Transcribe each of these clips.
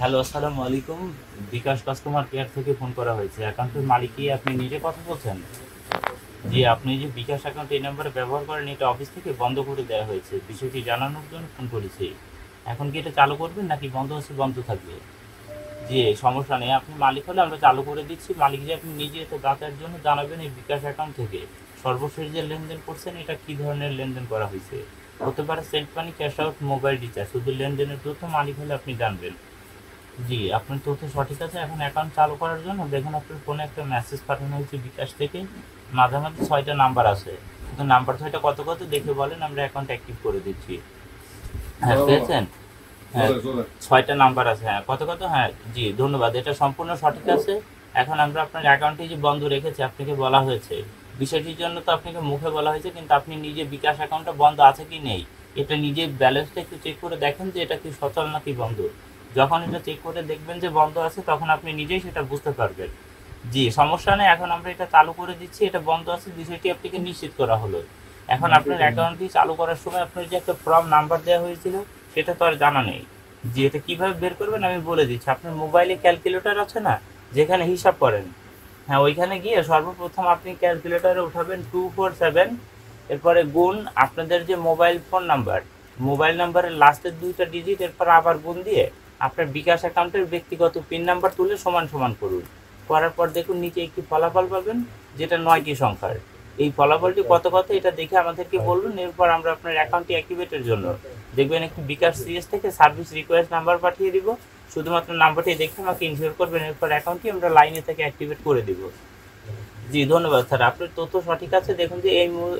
Hello, আসসালামু আলাইকুম। বিকাশ customer care থেকে ফোন করা হয়েছে। অ্যাকাউন্টের মালিক কি আপনি নিজে কথা বলছেন? জি, আপনি যে বিকাশ অ্যাকাউন্ট এই নাম্বারে ব্যবহার করেন, এটা অফিস থেকে বন্ধ করে দেওয়া হয়েছে। বিষয়টি জানানোর জন্য ফোন করেছি। এখন কি এটা চালু করবেন নাকি বন্ধ আছে বন্ধ থাকবে? জি, সমস্যা নেই। আপনি মালিক হলে আমরা চালু করে দিচ্ছি। মালিক যে আপনি নিজে তো দাতার জন্য জানাবেন এই বিকাশ অ্যাকাউন্ট থেকে সর্বশেষ যে লেনদেন করছেন এটা কি ধরনের লেনদেন করা হয়েছে। হতে পারে সেন্ট মানি, ক্যাশ আউট, মোবাইল রিচার্জ। শুধু লেনদেনের তথ্য মালিক হলে আপনি জানবেন। জি, আপনার তথ্য সঠিক আছে। এখন অ্যাকাউন্ট চালু করার জন্য দেখুন আপনার ফোনে একটা মেসেজ পাঠানো হয়েছে বিকাশ থেকে। মাঝামাঝি ৬টা নাম্বার আছে। কিন্তু নাম্বার ৬টা কত কত দেখে বলেন, আমরা অ্যাকাউন্ট অ্যাক্টিভ করে দিচ্ছি। হ্যাঁ, পেয়েছেন? হ্যাঁ, ৬টা নাম্বার আছে। হ্যাঁ, কত কত? হ্যাঁ, জি ধন্যবাদ। এটা সম্পূর্ণ সঠিক আছে। এখন আমরা আপনার অ্যাকাউন্টটি যে বন্ধ রেখেছি আপনাকে বলা হয়েছে। বিষয়টির জন্য তো আপনাকে মুখে বলা হয়েছে, কিন্তু আপনি নিজে বিকাশ অ্যাকাউন্টটা বন্ধ আছে কি নেই এটা নিজে ব্যালেন্সটা একটু চেক করে দেখেন যে এটা কি সচল নাকি বন্ধ। যখন এটা চেক করে দেখবেন যে বন্ধ আছে তখন আপনি নিজেই সেটা বুঝতে পারবেন। জি, সমস্যা নেই। এখন আমরা এটা চালু করে দিচ্ছি। এটা বন্ধ আছে বিষয়টি আপনাকে নিশ্চিত করা হলো। এখন আপনার অ্যাকাউন্টটি চালু করার সময় আপনার যে একটা ফর্ম নাম্বার দেওয়া হয়েছিল সেটা তো আর জানা নেই। জি, এটা কিভাবে বের করবেন আমি বলে দিচ্ছি। আপনার মোবাইলে ক্যালকুলেটর আছে না, যেখানে হিসাব করেন? হ্যাঁ, ওইখানে গিয়ে সর্বপ্রথম আপনি ক্যালকুলেটরে উঠাবেন 247, এরপরে গুণ আপনাদের যে মোবাইল ফোন নাম্বার, মোবাইল নাম্বারের লাস্টের 2টা ডিজিট, এরপর আবার গুণ দিয়ে আপনার বিকাশ অ্যাকাউন্টের ব্যক্তিগত পিন নাম্বার তুলে সমান সমান করুন। করার পর দেখুন নিচে একটি ফলাফল পাবেন, যেটা 9টি সংখ্যার। এই ফলাফলটি কত কত এটা দেখে আমাদেরকে বলুন। এরপর আমরা আপনার অ্যাকাউন্টটি অ্যাক্টিভেটের জন্য দেখবেন একটি বিকাশ সিএস থেকে সার্ভিস রিকোয়েস্ট নাম্বার পাঠিয়ে দিব। শুধুমাত্র নাম্বারটি দেখে আমাকে ইনশিওর করবেন, এরপর অ্যাকাউন্টটি আমরা লাইনে থেকে অ্যাক্টিভেট করে দিব। জি ধন্যবাদ স্যার, আপনার তথ্য সঠিক আছে। দেখুন যে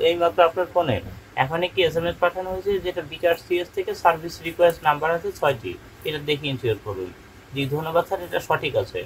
এইমাত্র আপনার ফোনে এখন একটি এসএমএস পাঠানো হয়েছে, যেটা বিকাশ সিএস থেকে সার্ভিস রিকোয়েস্ট নাম্বার আছে 6টি। এটা দেখে ইনশিওর করুন। জি ধন্যবাদ স্যার, এটা সঠিক আছে।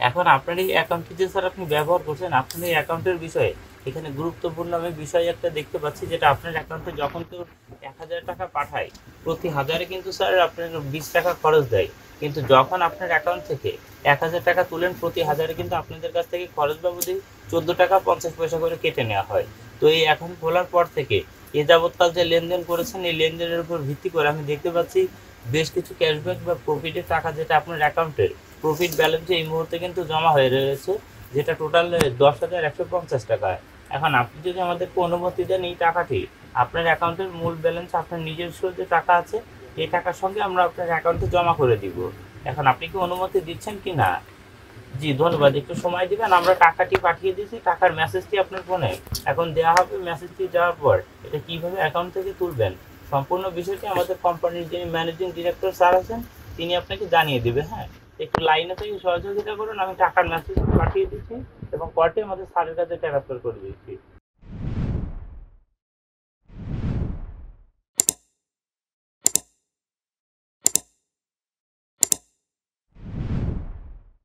এখন আপনার এই অ্যাকাউন্টটি যে স্যার আপনি ব্যবহার করছেন, আপনার এই অ্যাকাউন্টের বিষয়ে এখানে গুরুত্বপূর্ণ আমি বিষয় একটা দেখতে পাচ্ছি, যেটা আপনার অ্যাকাউন্টে যখন কেউ ১,০০০ টাকা পাঠায় প্রতি হাজারে কিন্তু স্যার আপনার 20 টাকা খরচ দেয়। কিন্তু যখন আপনার অ্যাকাউন্ট থেকে ১,০০০ টাকা তুলেন প্রতি হাজারে কিন্তু আপনাদের কাছ থেকে খরচ বাবদই 14 টাকা 50 পয়সা করে কেটে নেওয়া হয়। তো এই অ্যাকাউন্ট খোলার পর থেকে এ যাবৎকাল যে লেনদেন করেছেন এই লেনদেনের উপর ভিত্তি করে আমি দেখতে পাচ্ছি বেশ কিছু ক্যাশব্যাক বা প্রফিটের টাকা যেটা আপনার অ্যাকাউন্টের প্রফিট ব্যালেন্সে এই মুহূর্তে কিন্তু জমা হয়ে রয়েছে, যেটা টোটাল 10,150 টাকা। এখন আপনি যদি আমাদেরকে অনুমতি দেন এই টাকাটি আপনার অ্যাকাউন্টের মূল ব্যালেন্স আপনার নিজস্ব যে টাকা আছে এই টাকার সঙ্গে আমরা আপনার অ্যাকাউন্টে জমা করে দিব। এখন আপনি কি অনুমতি দিচ্ছেন কি না? জি ধন্যবাদ, একটু সময় দিবেন। আমরা টাকাটি পাঠিয়ে দিয়েছি, টাকার মেসেজটি আপনার ফোনে এখন দেওয়া হবে। মেসেজটি দেওয়ার পর এটা কিভাবে অ্যাকাউন্ট থেকে তুলবেন সম্পূর্ণ বিষয়টি আমাদের কোম্পানির যিনি ম্যানেজিং ডিরেক্টর স্যার আছেন তিনি আপনাকে জানিয়ে দেবে। হ্যাঁ, একটু লাইনে থেকে সহযোগিতা করুন। আমি টাকার মেসেজ পাঠিয়ে দিচ্ছি এবং পরটি আমাদের স্যারের কাছে ট্রান্সফার করে দিচ্ছি।